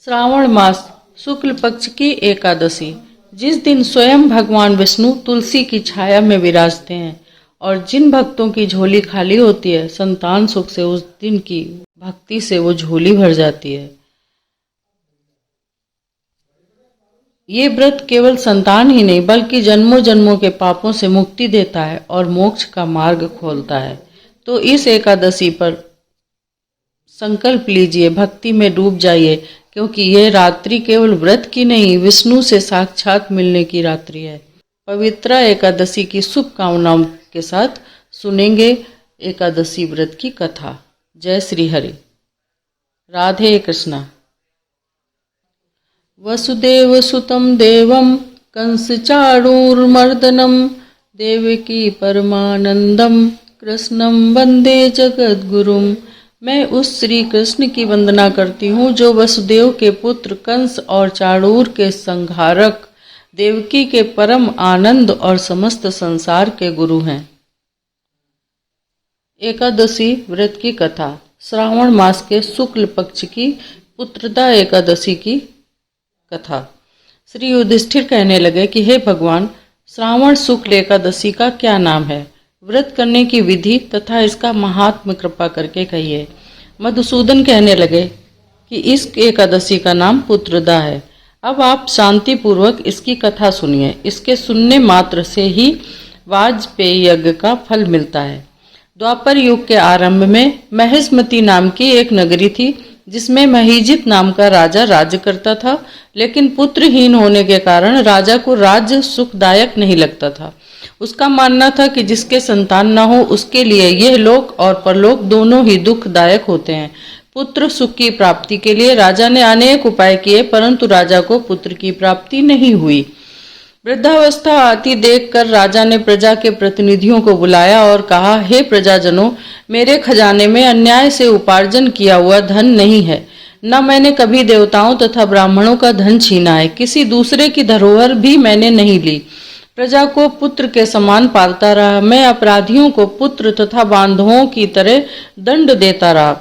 श्रावण मास शुक्ल पक्ष की एकादशी, जिस दिन स्वयं भगवान विष्णु तुलसी की छाया में विराजते हैं और जिन भक्तों की झोली खाली होती है, संतान सुख से उस दिन की भक्ति से वो झोली भर जाती है। ये व्रत केवल संतान ही नहीं बल्कि जन्मों जन्मों के पापों से मुक्ति देता है और मोक्ष का मार्ग खोलता है। तो इस एकादशी पर संकल्प लीजिए, भक्ति में डूब जाइए, क्योंकि यह रात्रि केवल व्रत की नहीं, विष्णु से साक्षात मिलने की रात्रि है। पवित्रा एकादशी की शुभकामनाओं के साथ सुनेंगे एकादशी व्रत की कथा। जय श्री हरि। राधे कृष्णा। वसुदेव सुतं देवं कंस चाणूरमर्दनं देवकी परमानंदम कृष्णं वंदे जगद्गुरुम। मैं उस श्री कृष्ण की वंदना करती हूँ जो वसुदेव के पुत्र कंस और चाणूर के संहारक, देवकी के परम आनंद और समस्त संसार के गुरु हैं। एकादशी व्रत की कथा। श्रावण मास के शुक्ल पक्ष की पुत्रदा एकादशी की कथा। श्री युधिष्ठिर कहने लगे कि हे भगवान, श्रावण शुक्ल एकादशी का क्या नाम है? व्रत करने की विधि तथा इसका महात्म्य कृपा करके कहिए। मधुसूदन कहने लगे कि इस एकादशी का नाम पुत्रदा है। अब आप शांति पूर्वक इसकी कथा सुनिए। इसके सुनने मात्र से ही वाजपेयी यज्ञ का फल मिलता है। द्वापर युग के आरंभ में महिष्मती नाम की एक नगरी थी, जिसमें महीजित नाम का राजा राज्य करता था, लेकिन पुत्रहीन होने के कारण राजा को राज्य सुखदायक नहीं लगता था। उसका मानना था कि जिसके संतान न हो उसके लिए यह लोक और परलोक दोनों ही दुखदायक होते हैं। पुत्र सुख की प्राप्ति के लिए राजा ने अनेक उपाय किए, परंतु राजा को पुत्र की प्राप्ति नहीं हुई। वृद्धावस्था आती देखकर राजा ने प्रजा के प्रतिनिधियों को बुलाया और कहा, हे प्रजाजनों, मेरे खजाने में अन्याय से उपार्जन किया हुआ धन नहीं है। न मैंने कभी देवताओं तथा ब्राह्मणों का धन छीना है। किसी दूसरे की धरोहर भी मैंने नहीं ली। प्रजा को पुत्र के समान पालता रहा। मैं अपराधियों को पुत्र तथा बांधवों की तरह दंड देता रहा।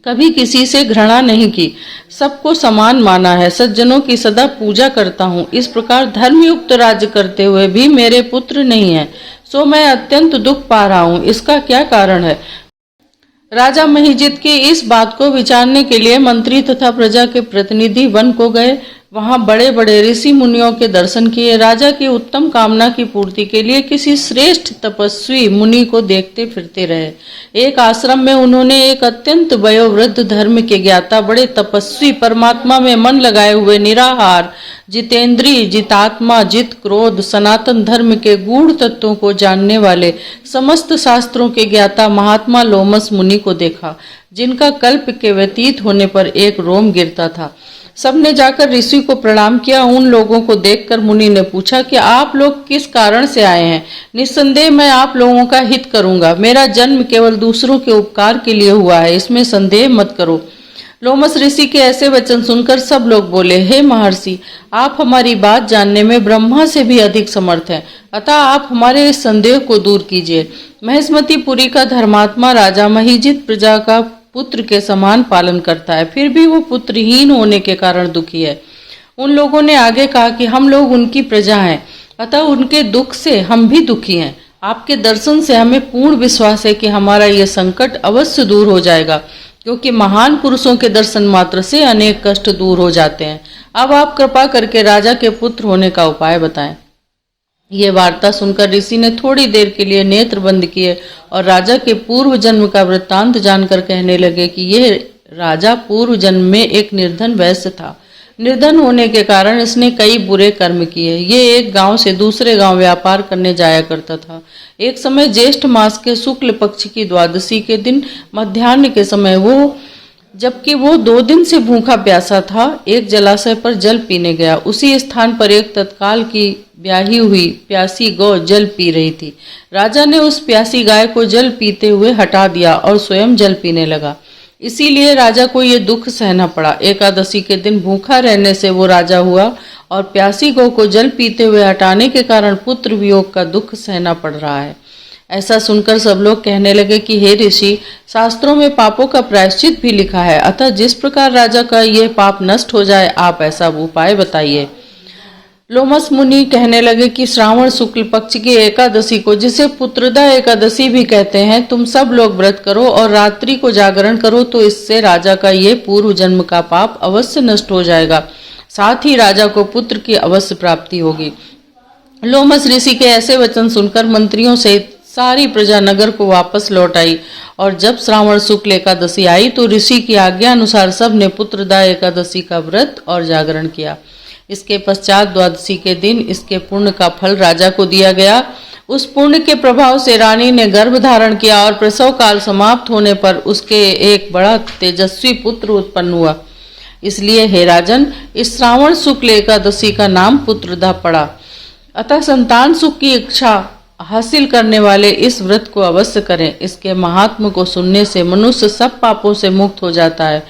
कभी किसी से घृणा नहीं की, सबको समान माना है। सज्जनों की सदा पूजा करता हूँ। इस प्रकार धर्मयुक्त राज्य करते हुए भी मेरे पुत्र नहीं है, सो मैं अत्यंत दुख पा रहा हूँ। इसका क्या कारण है? राजा महीजित की इस बात को विचारने के लिए मंत्री तथा प्रजा के प्रतिनिधि वन को गए। वहां बड़े बड़े ऋषि मुनियों के दर्शन किए। राजा की उत्तम कामना की पूर्ति के लिए किसी श्रेष्ठ तपस्वी मुनि को देखते फिरते रहे। एक आश्रम में उन्होंने एक अत्यंत वयोवृद्ध धर्म के ज्ञाता, बड़े तपस्वी, परमात्मा में मन लगाए हुए, निराहार, जितेंद्रिय, जितात्मा, जित क्रोध, सनातन धर्म के गूढ़ तत्वों को जानने वाले, समस्त शास्त्रों के ज्ञाता महात्मा लोमस मुनि को देखा, जिनका कल्प के व्यतीत होने पर एक रोम गिरता था। सबने जाकर ऋषि को प्रणाम किया। उन लोगों को देखकर मुनि ने पूछा कि आप लोग किस कारण से आए हैं? निस्संदेह मैं आप लोगों का हित करूंगा। मेरा जन्म केवल दूसरों के उपकार के लिए हुआ है, इसमें संदेह मत करो। लोमस ऋषि के ऐसे वचन सुनकर सब लोग बोले, हे महर्षि, आप हमारी बात जानने में ब्रह्मा से भी अधिक समर्थ हैं, अतः आप हमारे इस संदेह को दूर कीजिए। महिष्मतीपुरी का धर्मात्मा राजा महीजित प्रजा का पुत्र के समान पालन करता है, फिर भी वो पुत्रहीन होने के कारण दुखी है। उन लोगों ने आगे कहा कि हम लोग उनकी प्रजा हैं, अतः उनके दुख से हम भी दुखी हैं। आपके दर्शन से हमें पूर्ण विश्वास है कि हमारा यह संकट अवश्य दूर हो जाएगा, क्योंकि महान पुरुषों के दर्शन मात्र से अनेक कष्ट दूर हो जाते हैं। अब आप कृपा करके राजा के पुत्र होने का उपाय बताएं। ये वार्ता सुनकर ऋषि ने थोड़ी देर के लिए नेत्र बंद किए और राजा के पूर्व जन्म का वृत्तांत जानकर कहने लगे कि यह राजा पूर्व जन्म में एक निर्धन वैश्य था। निर्धन होने के कारण इसने कई बुरे कर्म किए। ये एक गांव से दूसरे गांव व्यापार करने जाया करता था। एक समय ज्येष्ठ मास के शुक्ल पक्ष की द्वादशी के दिन मध्याह्न के समय जबकि वो 2 दिन से भूखा प्यासा था, एक जलाशय पर जल पीने गया। उसी स्थान पर एक तत्काल की ब्याही हुई प्यासी गौ जल पी रही थी। राजा ने उस प्यासी गाय को जल पीते हुए हटा दिया और स्वयं जल पीने लगा। इसीलिए राजा को ये दुख सहना पड़ा। एकादशी के दिन भूखा रहने से वो राजा हुआ और प्यासी गौ को जल पीते हुए हटाने के कारण पुत्र वियोग का दुख सहना पड़ रहा है। ऐसा सुनकर सब लोग कहने लगे कि हे ऋषि, शास्त्रों में पापों का प्रायश्चित भी लिखा है, अतः जिस प्रकार राजा का यह पाप नष्ट हो जाए, आप ऐसा उपाय बताइए। लोमस मुनि कहने लगे कि श्रावण शुक्ल पक्ष की एकादशी को, जिसे पुत्रदा एकादशी भी कहते हैं, तुम सब लोग व्रत करो और रात्रि को जागरण करो, तो इससे राजा का ये पूर्व जन्म का पाप अवश्य नष्ट हो जाएगा, साथ ही राजा को पुत्र की अवश्य प्राप्ति होगी। लोमस ऋषि के ऐसे वचन सुनकर मंत्रियों सहित सारी प्रजा नगर को वापस लौट आई, और जब श्रावण शुक्ल एकादशी आई तो ऋषि की आज्ञा अनुसार सब ने पुत्रदा एकादशी का व्रत और जागरण किया। इसके पश्चात द्वादशी के दिन इसके पुण्य का फल राजा को दिया गया। उस पुण्य के प्रभाव से रानी ने गर्भ धारण किया और प्रसव काल समाप्त होने पर उसके एक बड़ा तेजस्वी पुत्र उत्पन्न हुआ। इसलिए हे राजन, इस श्रावण शुक्ल एकादशी का नाम पुत्रदा पड़ा। अतः संतान सुख की इच्छा हासिल करने वाले इस व्रत को अवश्य करें। इसके महात्म को सुनने से मनुष्य सब पापों से मुक्त हो जाता है।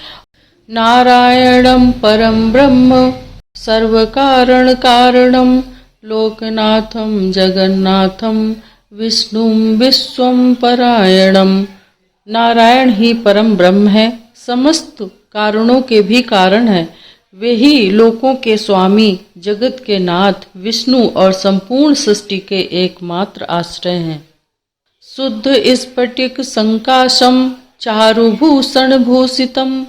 नारायणं परम ब्रह्म सर्व कारण कारणम लोकनाथम जगन्नाथम विष्णुम विश्वम परायणम। नारायण ही परम ब्रह्म है, समस्त कारणों के भी कारण है। वे ही लोकों के स्वामी, जगत के नाथ विष्णु और संपूर्ण सृष्टि के एकमात्र आश्रय हैं। शुद्ध स्फटिक संकाशम चारुभूषण भूषितम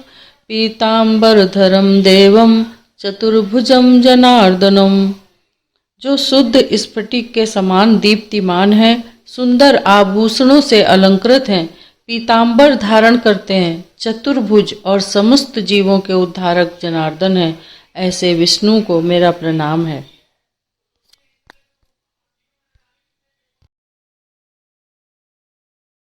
पीतांबरधरम देवम चतुर्भुजम जनार्दनम। जो शुद्ध स्फटिक के समान दीप्तिमान है, सुंदर आभूषणों से अलंकृत हैं, पीतांबर धारण करते हैं, चतुर्भुज और समस्त जीवों के उद्धारक जनार्दन है, ऐसे विष्णु को मेरा प्रणाम है।